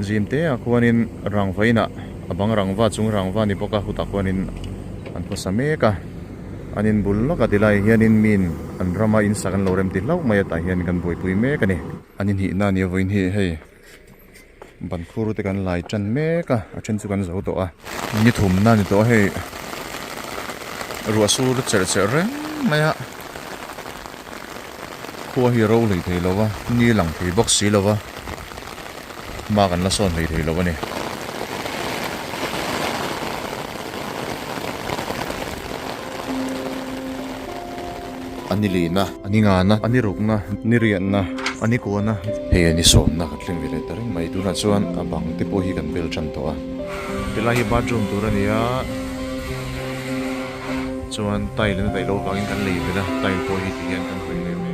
zin te a khuanin rangvaina abang rangva chung rangva ni poka huta khuanin an phosa meka anin bullo ka tilai hianin min an rama in sakan lorem ti hlau mai ta hian kan boi pui me ka ni anin hi na ni voin hi hei ban khuru te kan lai chan me ka a chen chu kan zo to a ni thum na ni to hei ruwa sur cher cher re maya khuwa hi ro lei thei lowa ni lang thei box si lowa ma kan la son lei thei lowa ni ani lina ani nga na ani ruk na ni rian na ani ko na he ani som na khatling vele taring mai tu na chuan abang te po hi kan bel chan to a tilai hi bathroom tur ania chuan tile na dai lo kangin kan lei vela tile po hi tian kan hui le me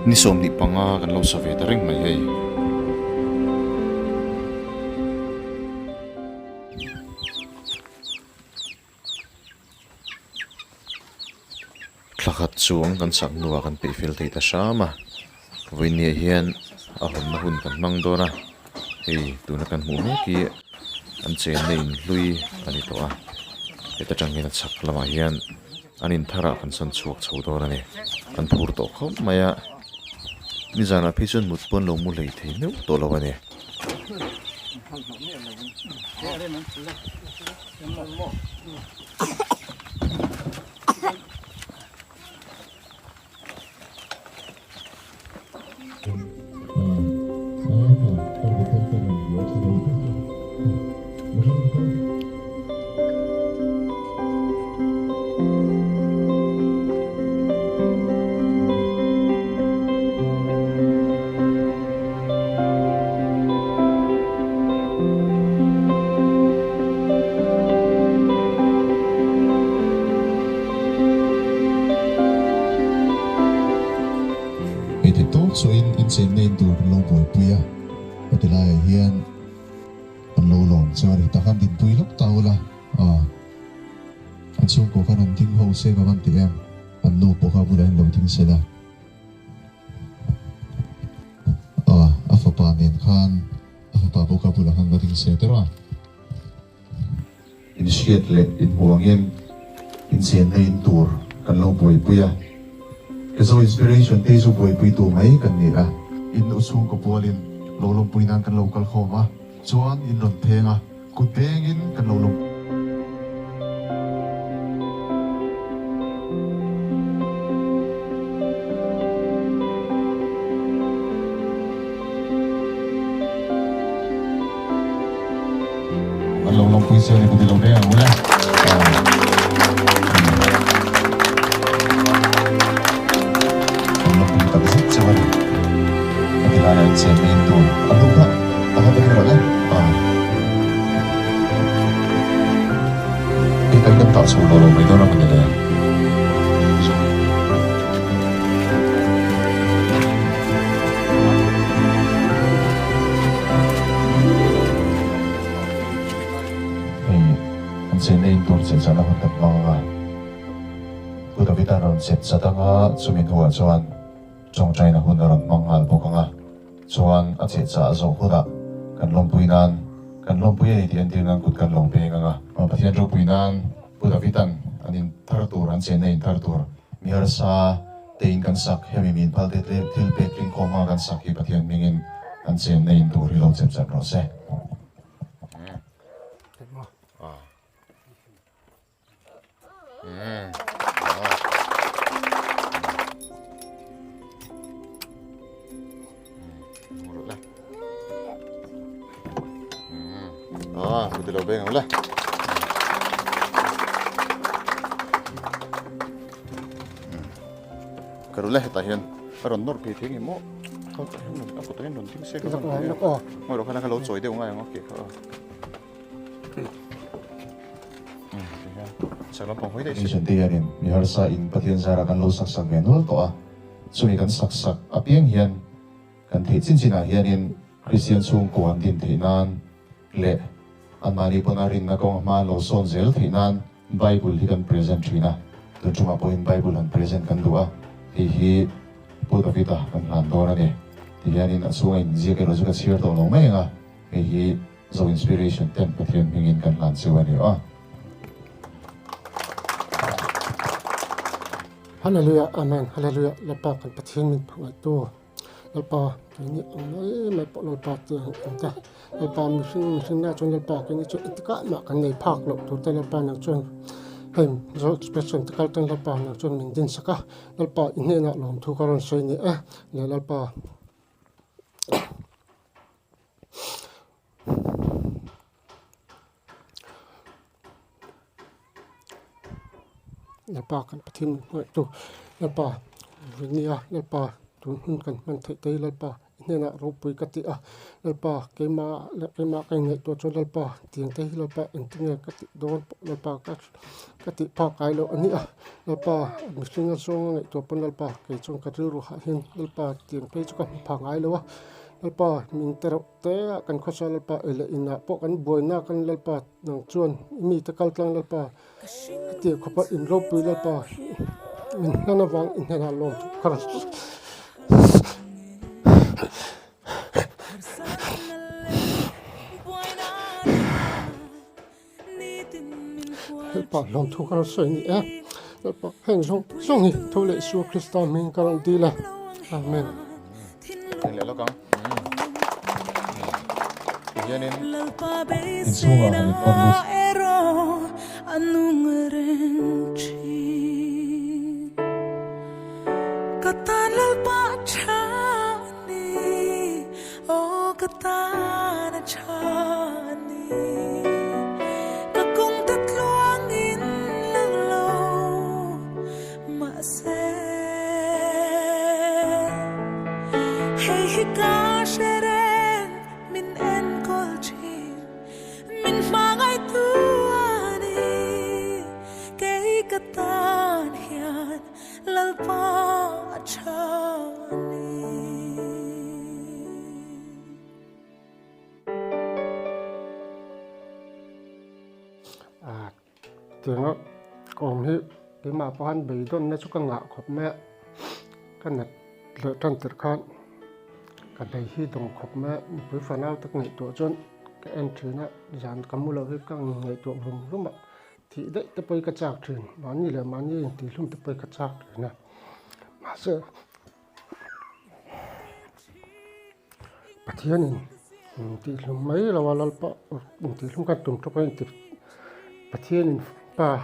ni som ni panga kan lo sa ve taring mai hei thlakat chuang kan sak nuwa kan pe fel thei ta shama voini hian a hon na hun kan mang dona hei tuna kan mu me ki an chen nei hlui ani to a eta tangin a chak lama hian anin thara kan son chuak chho dona ni an phur to khom maya mi jana phison mut pon lo mu lei thei meu to lo ani so in chen nei tur lo boi puya patilai hian an lo lom chari takan din pui lok taula an chung ko kan an ting ho se ka van ti em an no po ka bulai lo ting se la afa pa nen khan afa pa po ka bula kan ga ting se tera initiate le in huangin in chen nei tur kan lo boi puya so inspiration te su boy pui tu mai kan ni a in usung ko polin lo lom pui nan kan local khoma chuan in lon thenga ku tengin kan lo lom kan lo lom pui se ni ku lo de ula Kailangan siya nito. Ano ba? Ako ba yung wala? Kita kan tak suruh lo itu orang mana dia? Ang sinito siya sa lahat ng mga kutabitan ron siya sa tanga suminhuwa suwan trong trai na hunaran manghal po ka nga chuan a che cha zo khuda kan lompuinan kan lompuye ti antil ngan kut kan lompe nga pathian ro puinan puda vitan anin thartur an che nei thartur miar sa tein kan sak hemi min pal te til pe kling koma kan sak hi pathian mingin an che nei tur hi lo chep chat ro se Betul lo beng lah. Karulah tahian. Karon nor pi tingi mo. Kau tahian aku tahian non ting se ka. Mo ro kana kalau choi de ngai ngok ke. Salam pong hoy dai. Isen tiarin. Mi harsa in pathian sara kan lo sak sak genol to a. Sumi kan sak sak apiang hian kan the chin chin a hianin Christian sung ko an din theinan le amari ponarin na kong ma lo son zel thinan Bible hi kan present thina to chuma point Bible an present kan dua hi puta vita kan han dona ne tianin asunga in je ke roju ka share to lo mai nga hi zo inspiration ten pathian hingin kan lan siwani a Hallelujah, amen, hallelujah. Lepas kan pathian min phang tu. Lepas ini mai pok lepas tu anta. Lepas mission na chon lepas ini chon itika mak kan nei phak lo tu te lepas nak chon. Hem zo expression tikal tan lepas nak chon min din saka. Lepas ini nak lom tu karon soi ni le lepas. Lepas kan pathian min tu. Lepas ini lepas tu kan man thei lepas ini nak rupui kati lepas kema kai ngai tu chon lepas tiang tei lepas intinga kati don lepas kati pa kai lo ani lepas mission song ngai tu pon lepas kai chong kati ru ha hin lepas tiang tei chu kan pa ngai lo lepas min terok te kan khosa lepas ele ina po kan boina kan lepas nang chuan mi te kal tlang lepas ti khopa in rupui lepas min nana wang in na lom kar lepas lom tu kar soi ni lepas hen song ni tu le su Krista min kar di la amen le lo kang hianin in sunga kan bonus anung renci katanal pa chani oh katana chani kakung tatluang in lang lo ma se hey hika sheren min en kolchin min mangai tuani kay katan hian lalpa chani tiếng còn hi cái mà pan bị đôn nó chút ngạ khop mẹ cái này lựa trăn tự khan cái đây hi đồng khop mẹ với phần nào tất ngày tuổi chôn cái em thứ nó dàn cắm mua với các ngày tuổi vùng lúc mà thì đấy tập bay cái chạc truyền bán như là bán như thì lúc tập bay cái chạc truyền này mà sợ bắt thiên thì lúc mấy là vào lal pa thì lúc cái tụm trong cái thì bắt thiên pa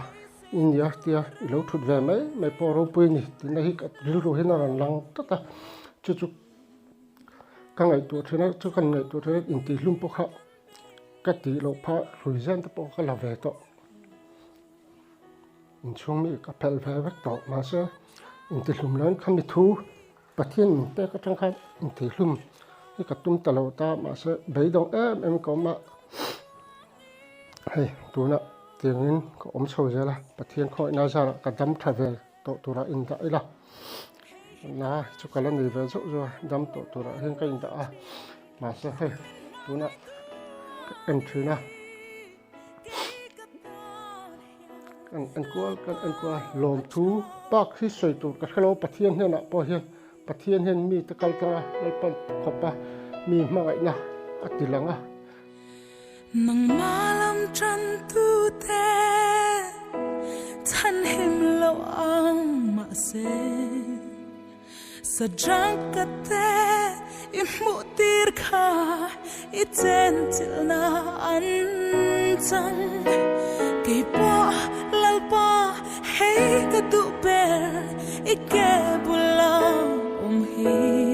India tia ilo thut ve mai po ro pui ni tin hi ka ril ro hena ran lang ta chu ka ngai tu thena chu kan ngai tu thena in ti hlum po kha ka ti lo pha rui zen ta po ka la ve to in chung mi ka pel ve vek to ma se in ti hlum lan kham mi thu pathian pe ka tang kha in ti hlum hi ka tum ta lo ta ma se bei dong em ko ma hey tu na tiếng in có ống sầu ra là bắt thiên khỏi na ra cả đâm thả về tổ tụ ra in tại là na cho cả lần này về rộ rồi đâm tổ tụ ra hiện cái in tại mà sẽ phải tú nè em thứ na anh qua lồng thú bác khi soi tụ cả cái lô bắt thiên hiện nè bao hiện mi tất cả cái này bắt khop pa mi mà vậy nè ati lăng nang malam chan tu te than him lo ang ma se sa jang ka te imu tir kha iten til na an chang ke po lalpa hey ka du ber ike bulang hi